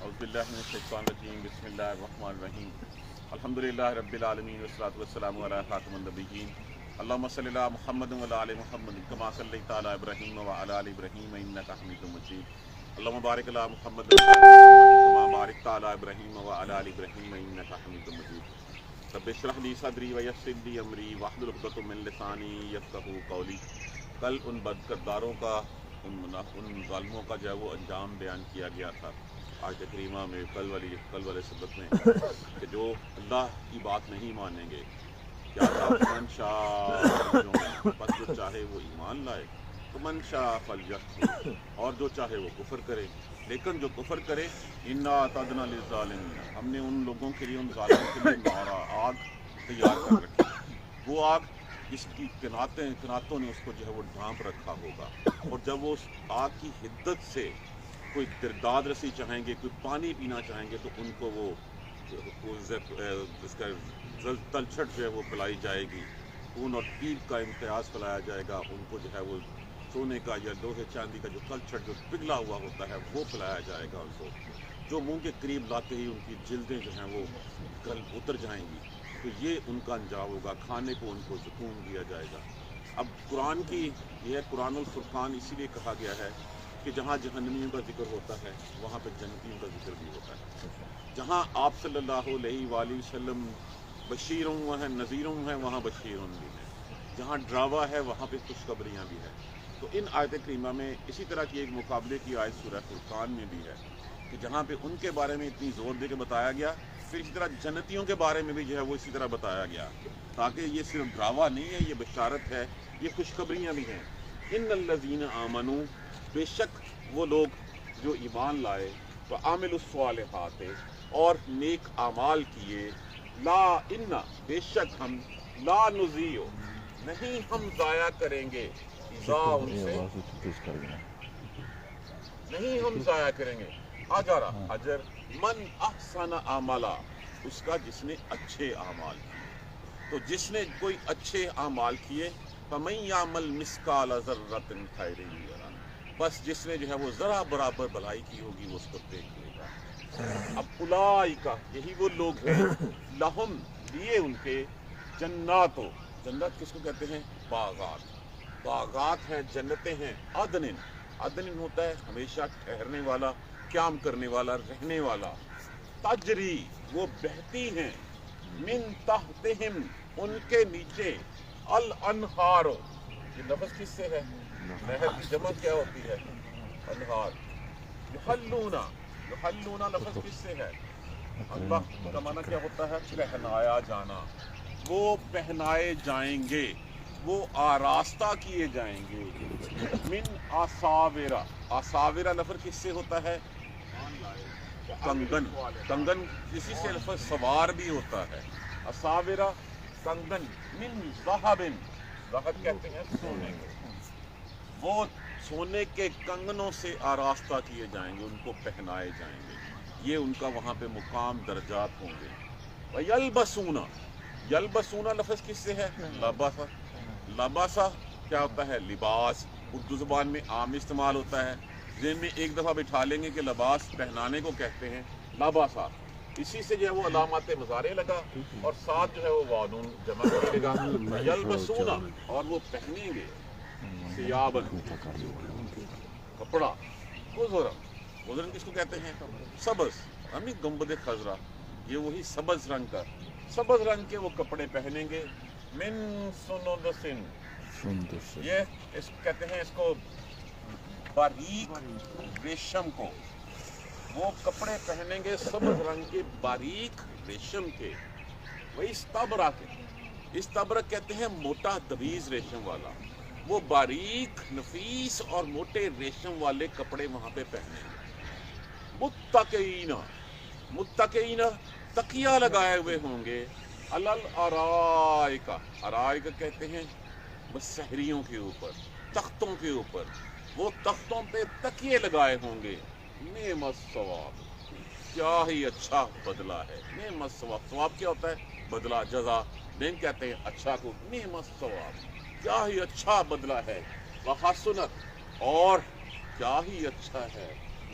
اعوذ باللہ من الشیطان الرجیم بسم اللہ الرحمن الرحیم الحمدللہ رب العالمین والصلاۃ والسلام علی خاتم النبیین اللہم صلی علی محمد وعلی آل محمد کما صلیت علی ابراہیم وعلی آل ابراہیم انک حمید مجید اللہم بارک علی محمد وعلی آل محمد کما بارکت علی ابراہیم وعلی آل ابراہیم انک حمید مجید رب اشرح لی صدری ویسر لی امری واحلل عقدۃ من لسانی یفقہوا قولی۔ کل ان بد کرداروں کا ان ظالموں کا جو ہے وہ انجام بیان کیا گیا تھا آیت کریمہ میں، کل والے سبق میں، کہ جو اللہ کی بات نہیں مانیں گے، کیا تھا؟ من شاء بس جو چاہے وہ ایمان لائے، تو من شاء فلیکفر، اور جو چاہے وہ کفر کرے۔ لیکن جو کفر کرے، انا اعتدنا للظالمین، ہم نے ان لوگوں کے لیے، ان ظالموں کے لیے نارا، آگ تیار کر رکھی، وہ آگ جس کی کناتوں نے اس کو جو ہے وہ ڈھانپ رکھا ہوگا، اور جب وہ اس آگ کی حدت سے کوئی درداد رسی چاہیں گے، کوئی پانی پینا چاہیں گے، تو ان کو وہ اس کا تلچھٹ جو ہے وہ پلائی جائے گی، خون اور پیپ کا امتیاز پلایا جائے گا، ان کو جو ہے وہ سونے کا یا لوہے چاندی کا جو تلچھٹ جو پگھلا ہوا ہوتا ہے وہ پلایا جائے گا، ان کو جو منہ کے قریب لاتے ہی ان کی جلدیں جو ہیں وہ گل اتر جائیں گی، تو یہ ان کا انجام ہوگا، کھانے کو ان کو زقوم دیا جائے گا۔ اب قرآن کی یہ قرآن الفرقان اسی لیے کہا گیا ہے کہ جہاں جہنمیوں کا ذکر ہوتا ہے وہاں پہ جنتیوں کا ذکر بھی ہوتا ہے۔ جہاں آپ صلی اللہ علیہ وآلہ وسلم بشیروں ہیں نذیروں ہیں، وہاں بشیروں بھی ہیں، جہاں ڈراوا ہے وہاں پہ خوشخبریاں بھی ہیں۔ تو ان آیت کریمہ میں اسی طرح کی ایک مقابلے کی آیت سورہ فرقان میں بھی ہے کہ جہاں پہ ان کے بارے میں اتنی زور دے کے بتایا گیا، پھر اسی طرح جنتیوں کے بارے میں بھی جو ہے وہ اسی طرح بتایا گیا، تاکہ یہ صرف ڈراوا نہیں ہے، یہ بشارت ہے، یہ خوشخبریاں بھی ہیں۔ ان الذین آمنوا، بے شک وہ لوگ جو ایمان لائے، وعملوا الصالحات، اور نیک اعمال کیے، لا ان، بے شک ہم، لا نضیع، نہیں ہم ضائع کریں گے، ان سے نہیں ہم ضائع کریں گے، اجر، اجر، من احسن عملا، اس کا جس نے اچھے اعمال کیے۔ تو جس نے کوئی اچھے اعمال کیے، فَمَن يَعْمَلْ مِثْقَالَ ذَرَّةٍ خَيْرًا يَرَهُ، بس جس نے جو ہے وہ ذرا برابر بھلائی کی ہوگی وہ اس کو دیکھ لے گا۔ اب اولئک، یہی وہ لوگ ہیں، لہم، لیے ان کے، جناتو، جنت کس کو کہتے ہیں؟ باغات، باغات ہیں، جنتیں ہیں، عدن، عدن ہوتا ہے ہمیشہ ٹھہرنے والا، قیام کرنے والا، رہنے والا، تجری، وہ بہتی ہیں، من تحتہم، ان کے نیچے، الانہار، یہ لفظ کس سے ہے؟ نہر کی جمع کیا ہوتی ہے؟ انہار۔ یحلون، یحلون لفظ کس سے ہے؟ اللہ کا معنی کیا ہوتا ہے؟ پہنایا جانا، وہ پہنائے جائیں گے، وہ آراستہ کیے جائیں گے، من آساورا، آساورا لفظ کس سے ہوتا ہے؟ کنگن، کنگن اسی سے لفظ سوار بھی ہوتا ہے، آساورا کنگن، من ذہب، ذہب کہتے ہیں سونے کو، وہ سونے کے کنگنوں سے آراستہ کیے جائیں گے، ان کو پہنائے جائیں گے، یہ ان کا وہاں پہ مقام درجات ہوں گے۔ وَيَلْبَسُونَ، یلبسون لفظ کس سے ہے؟ لباسا، لباسا کیا ہوتا ہے؟ لباس، اردو زبان میں عام استعمال ہوتا ہے، ذہن میں ایک دفعہ بٹھا لیں گے کہ لباس پہنانے کو کہتے ہیں، لباسا، اسی سے جو ہے وہ علامات مضارع لگا، اور ساتھ جو ہے وہ وانون جمع کرے گا، یلبسون، اور وہ پہنیں گے، ثیابن، کپڑا، خضرا، خضرا کس کو کہتے ہیں؟ سبز، ہمیں گنبد خضرا، یہ وہی سبز رنگ کا، سبز رنگ کے وہ کپڑے پہنیں گے، من سندسن، یہ اس کہتے ہیں اس کو باریک ریشم کو، وہ کپڑے پہنیں گے سبز رنگ کے باریک ریشم کے، وہ استبرق، استبرق کہتے ہیں موٹا دبیز ریشم والا، وہ باریک نفیس اور موٹے ریشم والے کپڑے وہاں پہ پہنیں گے۔ متقین، متقین، تکیہ لگائے ہوئے ہوں گے، علل ارائک، ارائک کہتے ہیں بس سہریوں کے اوپر، تختوں کے اوپر، وہ تختوں پہ تکیے لگائے ہوں گے، نعم الثواب، کیا ہی اچھا بدلہ ہے، نعم الثواب، ثواب کیا ہوتا ہے؟ بدلہ، جزا، نہیں کہتے ہیں اچھا کو، نعم الثواب، کیا ہی اچھا بدلہ ہے، وحسنت، اور کیا ہی اچھا ہے،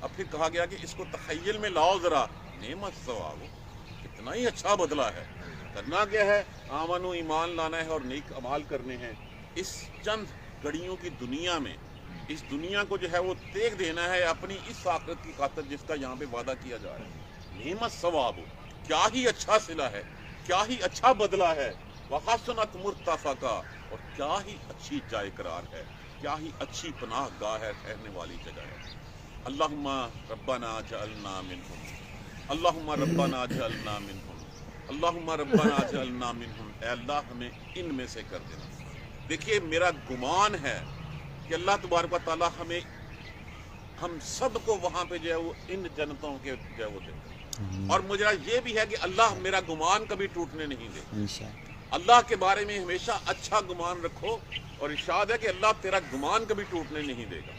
اب پھر کہا گیا کہ اس کو تخیل میں لاؤ ذرا، نعمت ثواب، کتنا ہی اچھا بدلہ ہے. کرنا کیا ہے؟ آمنو، ایمان لانا ہے اور نیک اعمال کرنے ہیں. اس چند گھڑیوں کی دنیا میں اس دنیا کو جو ہے وہ تیگ دینا ہے اپنی اس آخرت کی خاطر جس کا یہاں پہ وعدہ کیا جا رہا ہے. نعمت ثواب، کیا ہی اچھا صلہ ہے، کیا ہی اچھا بدلہ ہے. وحسنت مرتفقہ، اور کیا ہی اچھی جائے قرار ہے، کیا ہی اچھی پناہ گاہ ہے، ٹھہرنے والی جگہ ہے. اللہم ربنا جعلنا منہم، اللہم ربنا جعلنا منہم، اللہم ربنا جعلنا منہم. اے اللہ ہمیں ان میں سے کر دینا. دیکھیے میرا گمان ہے کہ اللہ تبارک و تعالی ہم سب کو وہاں پہ جو ہے وہ ان جنتوں کے جو ہے وہ دے. اور مجھے یہ بھی ہے کہ اللہ میرا گمان کبھی ٹوٹنے نہیں دے. اللہ کے بارے میں ہمیشہ اچھا گمان رکھو، اور ارشاد ہے کہ اللہ تیرا گمان کبھی ٹوٹنے نہیں دے گا.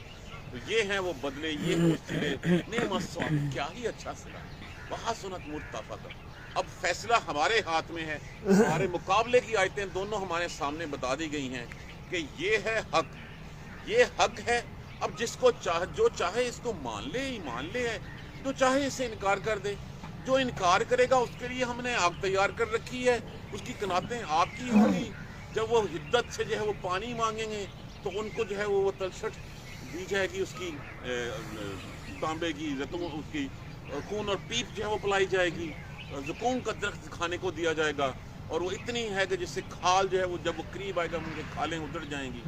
تو یہ ہیں وہ بدلے، یہ ہیں وہ صلے. نعمت ثواب، کیا ہی اچھا صلہ، وحسنت مرتفقہ. اب فیصلہ ہمارے ہاتھ میں ہے. ہمارے مقابلے کی آیتیں دونوں ہمارے سامنے بتا دی گئی ہیں کہ یہ ہے حق، یہ حق ہے. اب جس کو جو چاہے اس کو مان لے، ایمان لے ہے، جو چاہے اسے انکار کر دے. جو انکار کرے گا اس کے لیے ہم نے آگ تیار کر رکھی ہے، اس کی کناتیں آگ کی ہوں گی. جب وہ حدت سے جو ہے وہ پانی مانگیں گے تو ان کو جو ہے وہ تلچھٹ دی جائے گی، اس کی تانبے کی زیتون، اس کی خون اور پیپ جو ہے وہ پلائی جائے گی. زقوم کا درخت کھانے کو دیا جائے گا، اور وہ اتنی ہے کہ جس سے کھال جو ہے وہ جب وہ قریب آئے گا ان کی کھالیں ادڑ جائیں گی.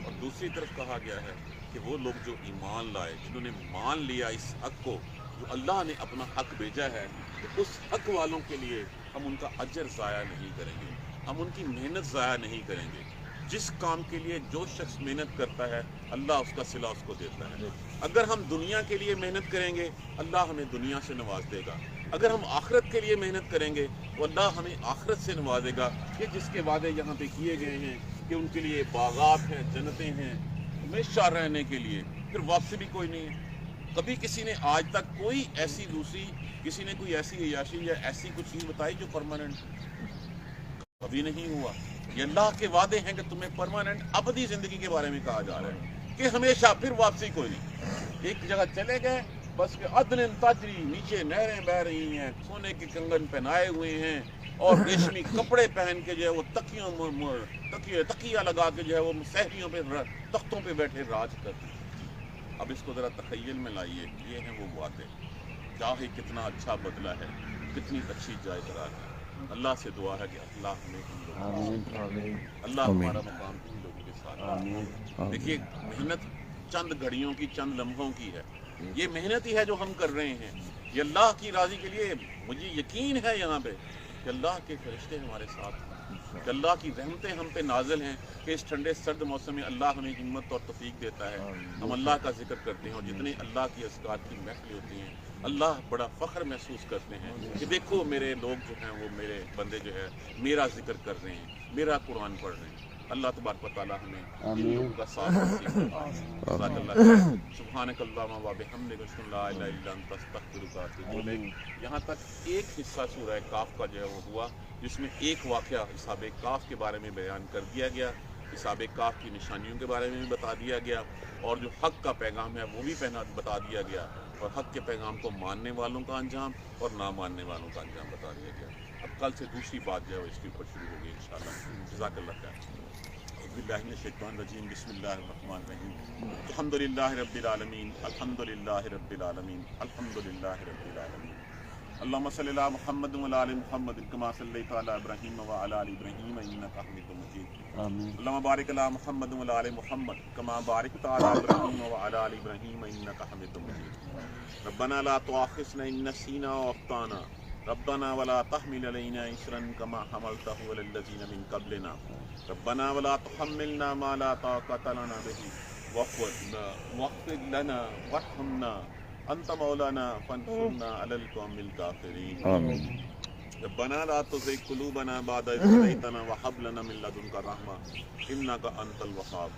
اور دوسری طرف کہا گیا ہے کہ وہ لوگ جو ایمان لائے، جنہوں نے مان لیا اس حق کو جو اللہ نے اپنا حق بھیجا ہے، تو اس حق والوں کے لیے ہم ان کا اجر ضائع نہیں کریں گے، ہم ان کی محنت ضائع نہیں کریں گے. جس کام کے لیے جو شخص محنت کرتا ہے اللہ اس کا صلہ اس کو دیتا ہے. اگر ہم دنیا کے لیے محنت کریں گے اللہ ہمیں دنیا سے نواز دے گا. اگر ہم آخرت کے لیے محنت کریں گے تو اللہ ہمیں آخرت سے نوازے گا. کہ جس کے وعدے یہاں پہ کیے گئے ہیں کہ ان کے لیے باغات ہیں، جنتیں ہیں ہمیشہ رہنے کے لیے، پھر واپسی بھی کوئی نہیں ہے. کبھی کسی نے آج تک کوئی ایسی دوسری کسی نے کوئی ایسی عیاشی یا ایسی کچھ چیز بتائی جو پرماننٹ؟ کبھی نہیں ہوا. یہ اللہ کے وعدے ہیں کہ تمہیں پرماننٹ ابدی زندگی کے بارے میں کہا جا رہا ہے کہ ہمیشہ، پھر واپسی کوئی نہیں. ایک جگہ چلے گئے بس کہ عدن تجری، نیچے نہریں بہ رہی ہیں، سونے کے کنگن پہنائے ہوئے ہیں اور ریشمی کپڑے پہن کے جو ہے وہ تکیہ لگا کے جو ہے وہ سہریوں پہ تختوں پہ بیٹھے راج کرتے ہیں. اب اس کو ذرا تخیل میں لائیے. یہ ہیں وہ وعدے، کیا ہی کتنا اچھا بدلہ ہے، کتنی اچھی جائے قرار ہے. اللہ سے دعا ہے کہ اللہ ہمیں اللہ ہمارا مقام ان لوگوں کے ساتھ. دیکھیے محنت چند گھڑیوں کی، چند لمحوں کی ہے. یہ محنت ہی ہے جو ہم کر رہے ہیں. یہ اللہ کی راضی کے لیے مجھے یقین ہے یہاں پہ کہ اللہ کے فرشتے ہمارے ساتھ ہیں، کہ اللہ کی رحمتیں ہم پہ نازل ہیں، کہ اس ٹھنڈے سرد موسم میں اللہ ہمیں ہمت اور توفیق دیتا ہے. ہم اللہ کا ذکر کرتے ہیں، اور جتنے اللہ کی اذکار کی محفلیں ہوتی ہیں اللہ بڑا فخر محسوس کرتے ہیں کہ دیکھو میرے لوگ جو ہیں وہ میرے بندے جو ہے میرا ذکر کر رہے ہیں، میرا قرآن پڑھ رہے ہیں. اللہ تبارک و تعالی ہمیں ان لوگوں کا ساتھ نصیب فرمائے. سبحانک اللہم و بحمدک، اشہد ان لا الہ الا انت، استغفرک و اتوب الیک. یہاں تک ایک حصہ سورہ کاف کا جو ہے وہ ہوا، جس میں ایک واقعہ حساب کاف کے بارے میں بیان کر دیا گیا، حساب کاف کی نشانیوں کے بارے میں بھی بتا دیا گیا، اور جو حق کا پیغام ہے وہ بھی بتا دیا گیا، اور حق کے پیغام کو ماننے والوں کا انجام اور نہ ماننے والوں کا انجام بتا دیا گیا. اب کل سے دوسری بات جو ہے اس کے اوپر شروع ہوگی انشاءاللہ. جزاک اللہ خیر. اعوذ باللہ من الشیطان الرجیم، بسم اللہ الرحمن الرحیم. الحمدللہ رب العالمین، الحمدللہ رب العالمین، الحمدللہ رب العالمین. اللہم صلی علی محمد و علی محمد کما صلیت علی ابراہیم و علی آل ابراہیم انک حمید مجید. اللہم بارک علی محمد و علی محمد کما بارکت علی ابراہیم و علی آل ابراہیم انک حمید مجید. ربنا لا تؤاخذنا ان نسینا و اخطانا، ربنا ولا تحمل علينا إصرا كما حملته على الذين من قبلنا، ربنا ولا تحملنا ما لا طاقة لنا به واغفر لنا وارحمنا أنت مولانا فانصرنا على القوم الكافرين. آمين. ربنا لا تزغ قلوبنا بعد إذ هديتنا وهب لنا من لدنك رحمة إنك أنت الوهاب.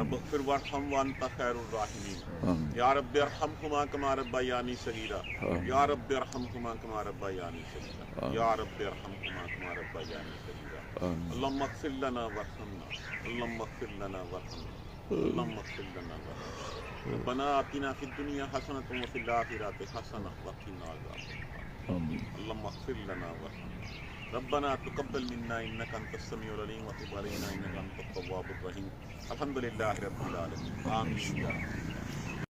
رب اغفر وارحم وأنت خير الراحمين. يا رب ارحمهما كما ربياني صغيرا، يا رب ارحمهما كما ربياني صغيرا، يا رب ارحمهما كما ربياني صغيرا. اللهم اغفر لنا وارحمنا، اللهم اغفر لنا وارحمنا. اللهم اغفر لنا ربنا آتنا في الدنيا حسنة وفي الآخرة حسنة وقنا عذاب النار اللهم اغفر لنا وارحمنا ربنا تقبل منا إنك أنت السميع العليم وتب علينا إنك أنت التواب الرحيم الحمد لله رب العالمين آمين.